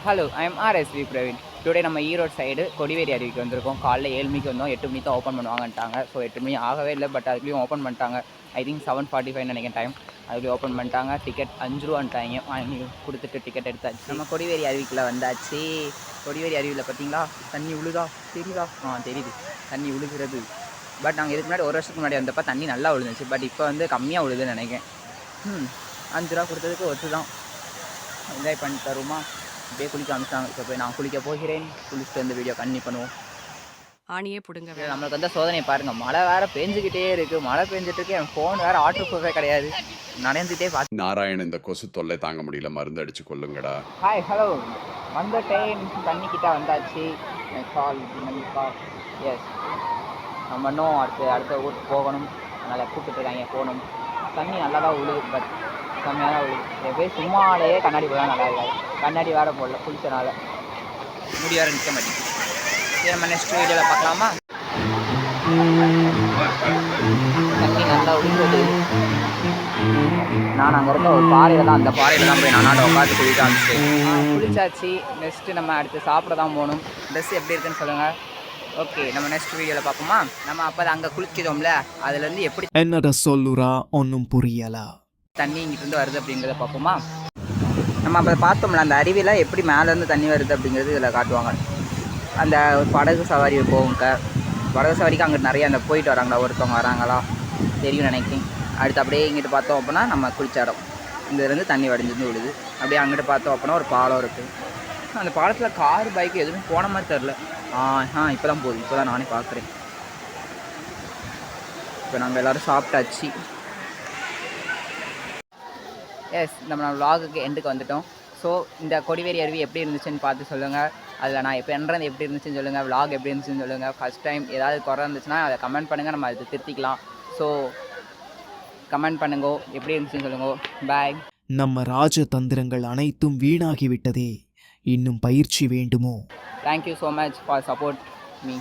Hello I am RSV Praveen. Today நம்ம Erode side Kodiveri அருவிக்கு வந்திருக்கோம். காலைல 7 மணிக்கு வந்தோம், 8 மணிக்கு தான் ஓப்பன் பண்ணுவாங்கன்ட்டாங்க. ஸோ 8 மணி ஆகவே இல்லை, பட் அதுக்குள்ளேயும் ஓப்பன் பண்ணிட்டாங்க. ஐ திங்க் 7:45 நினைக்கிறேன் டைம். அதுக்குள்ளேயும் ஓப்பன் பண்ணிட்டாங்க. டிக்கெட் 5 ரூபான்ட்டாங்க. வாங்கி கொடுத்துட்டு டிக்கெட் எடுத்தாச்சு. நம்ம கொடிவேரி அருவிக்குள்ளே வந்தாச்சு. கொடிவேரி அருவியில் பார்த்தீங்களா தண்ணி உழுதா தெரியுதா? தெரியுது தண்ணி உழுகிறது. பட் நாங்கள் இதுக்கு முன்னாடி ஒரு வருஷத்துக்கு முன்னாடி வந்தப்போ தண்ணி நல்லா விழுந்துச்சு. பட் இப்போ வந்து கம்மியாக விழுதுன்னு நினைக்கிறேன். 5 ரூபா கொடுத்ததுக்கு ஒத்து தான். என்ஜாய் பண்ணி தருமா? அப்படியே குளிக்க அனுப்பிச்சாங்க. இப்போ போய் நான் குளிக்க போகிறேன். குளிச்சுட்டு வந்து வீடியோ கண்டினியூ பண்ணுவோம். ஆணியே பிடுங்க நம்மளுக்கு வந்து சோதனை பாருங்கள். மழை வேறு பெஞ்சிக்கிட்டே இருக்குது. மழை பெஞ்சிட்டு இருக்கு. என் ஃபோன் வேறு வாட்டர் ப்ரூஃபே கிடையாது. நனைஞ்சிட்டே பார்த்து நாராயணன் இந்த கொசு தொல்லை தாங்க முடியல, மருந்து அடிச்சு கொள்ளுங்கடா. ஹாய் ஹலோ வந்த டைம் தண்ணிக்கிட்ட வந்தாச்சு. எஸ் நம்ம இன்னும் அடுத்த ஊருக்கு போகணும். அதனால் கூப்பிட்டுருக்காங்க போகணும். தண்ணி நல்லா தான் உழுது, பட் கம்மியாக தான் உழுது. எப்போயும் சும்மாலேயே கண்ணாடி போனால் நல்லா இருக்காது. கண்ணாடி வேறு போடல குளிச்சனால முடி வேறு நிற்க மாட்டேங்குது. சரி நம்ம நெக்ஸ்ட் வீடியோவில் பார்க்கலாமா? தண்ணி நல்லா உழுது. நான் அங்கே இருக்க ஒரு பாறையில் தான், அந்த பாறையில் தான் போய் நானாட்ட உட்காந்து குளிக்க ஆரம்பிச்சிட்டேன். குளிச்சாச்சு. நெக்ஸ்ட்டு நம்ம அடுத்து சாப்பிட தான் போகணும். ட்ரெஸ் எப்படி இருக்குன்னு சொல்லுங்கள். ஓகே, நம்ம நெக்ஸ்ட் வீடியோவில் பார்ப்போமா? நம்ம அப்போ அங்கே குளிக்கிறோம்ல, அதுலேருந்து எப்படி என்னடா சொல்லுறா ஒன்றும் புரியலா தண்ணி இங்கிட்டிருந்து வருது அப்படிங்கிறத பார்ப்போமா? நம்ம அப்போ பார்த்தோம்ல, அந்த அருவியில் எப்படி மேலேருந்து தண்ணி வருது அப்படிங்கிறது இதில் காட்டுவாங்க. அந்த படகு சவாரி போகுங்க. படகு சவாரிக்கு அங்கே நிறைய அந்த போயிட்டு வராங்களா, ஒருத்தவங்க வராங்களா தெரியும் நினைக்கிறேன். அடுத்து அப்படியே இங்கிட்டு பார்த்தோம் அப்படின்னா நம்ம குளிச்ச இடம். இதுலேருந்து தண்ணி வடிஞ்சிருந்து விழுது. அப்படியே அங்கிட்டு பார்த்தோம் அப்படின்னா ஒரு பாலம் இருக்குது. அந்த பாலத்தில் கார் பைக்கு எதுவுமே போன மாதிரி தெரில. இப்போ தான் போகுது. இப்போ தான் நானே பார்க்குறேன். இப்போ நாங்கள் எல்லோரும் சாப்பிட்டாச்சு. எஸ், நம்ம vlogக்கு எண்டுக்கு வந்துட்டோம். ஸோ இந்த கொடிவேரி அருவி எப்படி இருந்துச்சுன்னு பார்த்து சொல்லுங்கள். அதில் நான் இப்போ என்றது எப்படி இருந்துச்சுன்னு சொல்லுங்கள். vlog எப்படி இருந்துச்சுன்னு சொல்லுங்கள். ஃபஸ்ட் டைம் ஏதாவது குறை இருந்துச்சுன்னா அதை கமெண்ட் பண்ணுங்கள். நம்ம அதை திருத்திக்கலாம். ஸோ கமெண்ட் பண்ணுங்கோ, எப்படி இருந்துச்சுன்னு சொல்லுங்கோ. பாய். நம்ம ராஜதந்திரங்கள் அனைத்தும் வீணாகிவிட்டதே. இன்னும் பயிற்சி வேண்டுமோ? Thank you so much for support me.